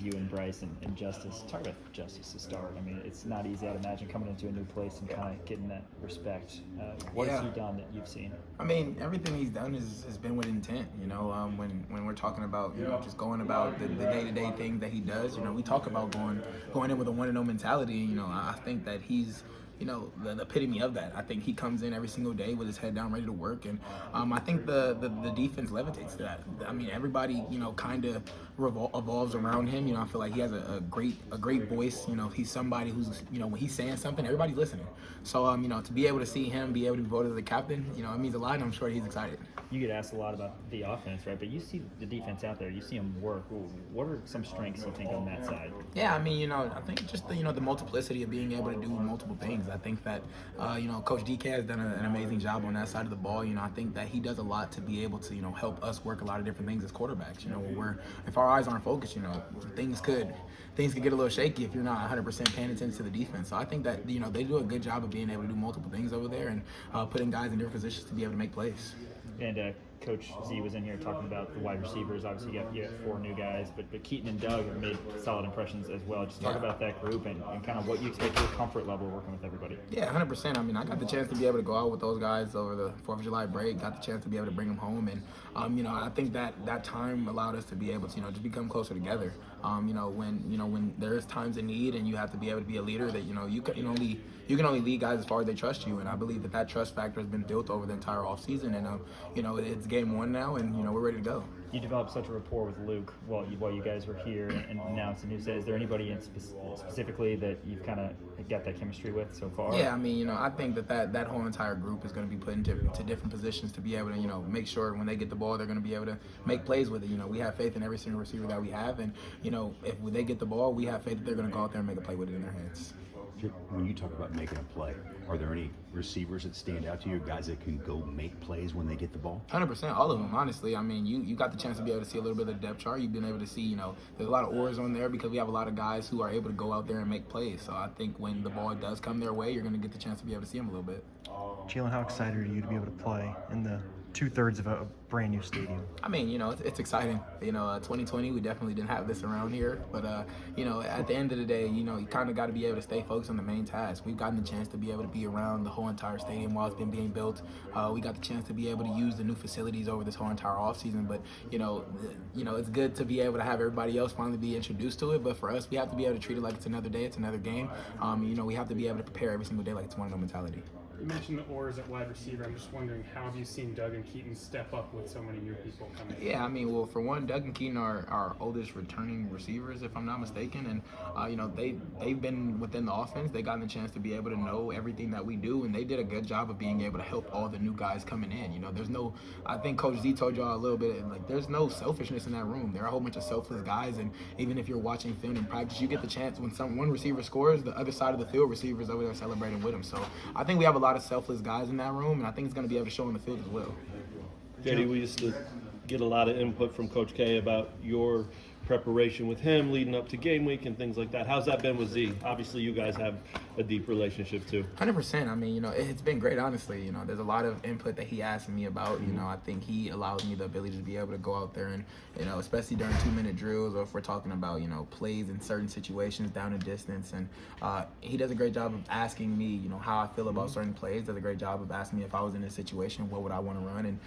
You and Bryce and Justice. Talk about Justice to start. I mean, it's not easy, I'd imagine, coming into a new place and kind of getting that respect. What has he done that you've seen? I mean, everything he's done has been with intent. When we're talking about just going about the day-to-day things that he does, we talk about going in with a 1-0 mentality. I think that he's the epitome of that. I think he comes in every single day with his head down, ready to work, and I think the defense levitates to that. I mean, everybody kind of evolves around him. I feel like he has a great voice. He's somebody who's when he's saying something, everybody's listening. So to be able to see him be able to be voted as a captain, it means a lot, and I'm sure he's excited. You get asked a lot about the offense, right? But you see the defense out there. You see them work. What are some strengths you think on that side? Yeah, I mean, I think just the multiplicity of being able to do multiple things. I think that, Coach DK has done an amazing job on that side of the ball. I think that he does a lot to be able to, help us work a lot of different things as quarterbacks. If our eyes aren't focused, things could get a little shaky if you're not 100% paying attention to the defense. So I think that, they do a good job of being able to do multiple things over there and putting guys in different positions to be able to make plays. And Coach Z was in here talking about the wide receivers. Obviously, you got 4 new guys, but Keaton and Doug have made solid impressions as well. Just talk about that group and kind of what you expect your comfort level working with everybody. Yeah, 100%. I mean, I got the chance to be able to go out with those guys over the 4th of July break. Got the chance to be able to bring them home, and I think that time allowed us to be able to just become closer together. When there's times of need and you have to be able to be a leader, that you can only lead guys as far as they trust you, and I believe that trust factor has been built over the entire offseason, and it's game 1 now, and we're ready to go. You developed such a rapport with Luke while you guys were here, and now it's a new set. Is there anybody specifically that you've kind of got that chemistry with so far? Yeah, I mean, I think that whole entire group is going to be put into different positions to be able to, make sure when they get the ball, they're going to be able to make plays with it. We have faith in every single receiver that we have, and, if they get the ball, we have faith that they're going to go out there and make a play with it in their hands. When you talk about making a play, are there any receivers that stand out to you, guys that can go make plays when they get the ball? 100%, all of them, honestly. I mean, you got the chance to be able to see a little bit of the depth chart. You've been able to see, there's a lot of oars on there because we have a lot of guys who are able to go out there and make plays. So I think when the ball does come their way, you're going to get the chance to be able to see them a little bit. Jalon, how excited are you to be able to play in the 2/3 of a brand new stadium? I mean, it's exciting. 2020, we definitely didn't have this around here. But, at the end of the day, you kind of got to be able to stay focused on the main task. We've gotten the chance to be able to be around the whole entire stadium while it's been being built. We got the chance to be able to use the new facilities over this whole entire offseason. But, it's good to be able to have everybody else finally be introduced to it. But for us, we have to be able to treat it like it's another day, it's another game. We have to be able to prepare every single day like it's 1-0 mentality. You mentioned the oars at wide receiver. I'm just wondering, how have you seen Doug and Keaton step up with so many new people coming in? Yeah, I mean, well, for one, Doug and Keaton are our oldest returning receivers, if I'm not mistaken. And, they've been within the offense. They gotten the chance to be able to know everything that we do, and they did a good job of being able to help all the new guys coming in. I think Coach Z told y'all a little bit, there's no selfishness in that room. There are a whole bunch of selfless guys, and even if you're watching film in practice, you get the chance when one receiver scores, the other side of the field receivers over there celebrating with him. So I think we have a lot of selfless guys in that room, and I think it's going to be able to show on the field as well. JD, we used to get a lot of input from Coach K about your preparation with him leading up to game week and things like that. How's that been with Z? Obviously, you guys have a deep relationship too. 100%. I mean, it's been great, honestly. There's a lot of input that he asks me about. I think he allows me the ability to be able to go out there and, especially during 2-minute drills, or if we're talking about, plays in certain situations down and distance. And he does a great job of asking me, how I feel about certain plays. Does a great job of asking me if I was in this situation, what would I want to run. And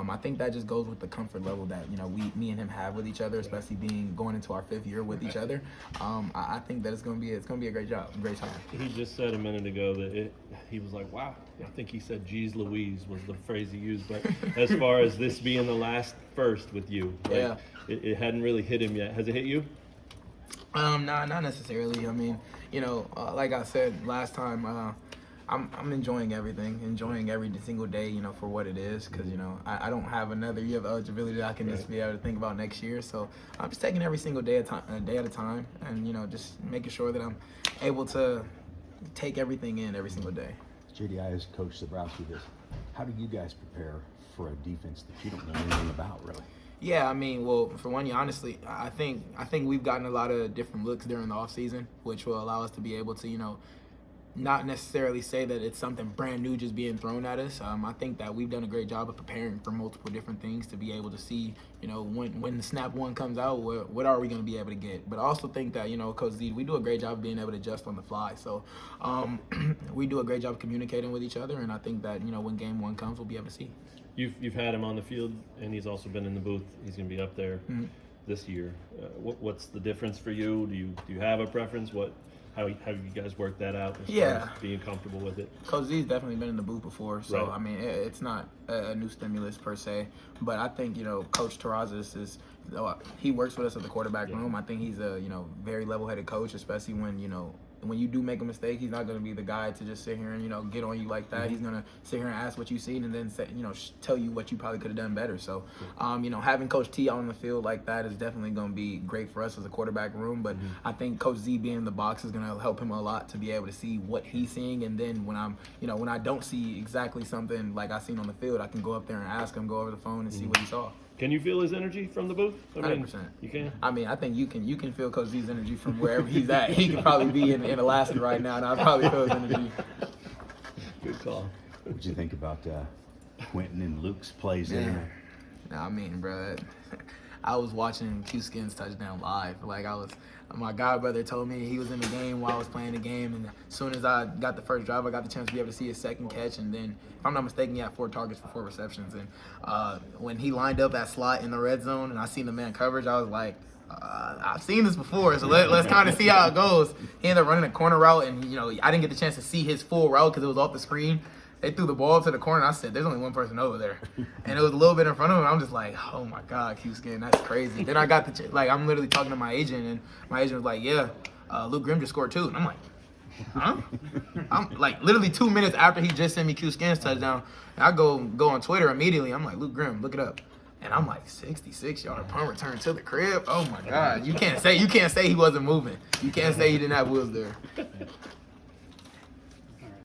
I think that just goes with the comfort level that, me and him have with each other, especially going into our 5th year with each other. I think that it's gonna be a great job, great time. He just said a minute ago that he was like, wow. I think he said "geez Louise" was the phrase he used. But as far as this being the last first with you, yeah, it hadn't really hit him yet. Has it hit you? Not necessarily. I mean, like I said last time, I'm enjoying everything, enjoying every single day, for what it is, because, I don't have another year of eligibility that I can just be able to think about next year. So I'm just taking every single day a day at a time, and, just making sure that I'm able to take everything in every single day. JD, I asked Coach Zabrowski this. How do you guys prepare for a defense that you don't know anything about, really? Yeah, I mean, well, for one, honestly, I think we've gotten a lot of different looks during the offseason, which will allow us to be able to, not necessarily say that it's something brand new just being thrown at us. I think that we've done a great job of preparing for multiple different things to be able to see, when the snap one comes out, what are we going to be able to get? But I also think that, Coach Z, we do a great job of being able to adjust on the fly. So we do a great job of communicating with each other, and I think that, when game one comes, we'll be able to see. You've had him on the field, and he's also been in the booth. He's going to be up there this year. What's the difference for you? Do you have a preference? How have you guys worked that out as far as being comfortable with it? Coach Z's definitely been in the booth before, so Right. I mean it's not a new stimulus per se. But I think Coach Terrazas is he works with us at the quarterback room. I think he's a very level-headed coach, especially when you do make a mistake. He's not going to be the guy to just sit here and get on you like that. He's going to sit here and ask what you seen and then say, tell you what you probably could have done better. So having Coach T on the field like that is definitely going to be great for us as a quarterback room. But I think Coach Z being in the box is going to help him a lot to be able to see what he's seeing. And then when when I don't see exactly something like I seen on the field, I can go up there and ask him, go over the phone and see what he saw. Can you feel his energy from the booth? 100%. You can? I mean, I think you can feel Coach Z's energy from wherever he's at. He could probably be in Alaska right now, and I'd probably feel his energy. Good call. What'd you think about Quentin and Luke's plays there? I mean, bro, I was watching Q Skins touchdown live. My godbrother told me he was in the game while I was playing the game, and as soon as I got the first drive, I got the chance to be able to see his second catch, and then, if I'm not mistaken, he had 4 targets for 4 receptions. And when he lined up that slot in the red zone, and I seen the man coverage, I was like, I've seen this before, so let's kind of see how it goes. He ended up running a corner route, and I didn't get the chance to see his full route because it was off the screen. They threw the ball to the corner, and I said, there's only one person over there. And it was a little bit in front of him, and I'm just like, oh my God, Q-Skin, that's crazy. Then I got I'm literally talking to my agent, and my agent was like, yeah, Luke Grimm just scored 2. And I'm like, huh? I'm like, literally 2 minutes after he just sent me Q-Skin's touchdown, and I go on Twitter immediately. I'm like, Luke Grimm, look it up. And I'm like, 66-yard punt return to the crib? Oh my God. You can't say he wasn't moving. You can't say he didn't have wheels there.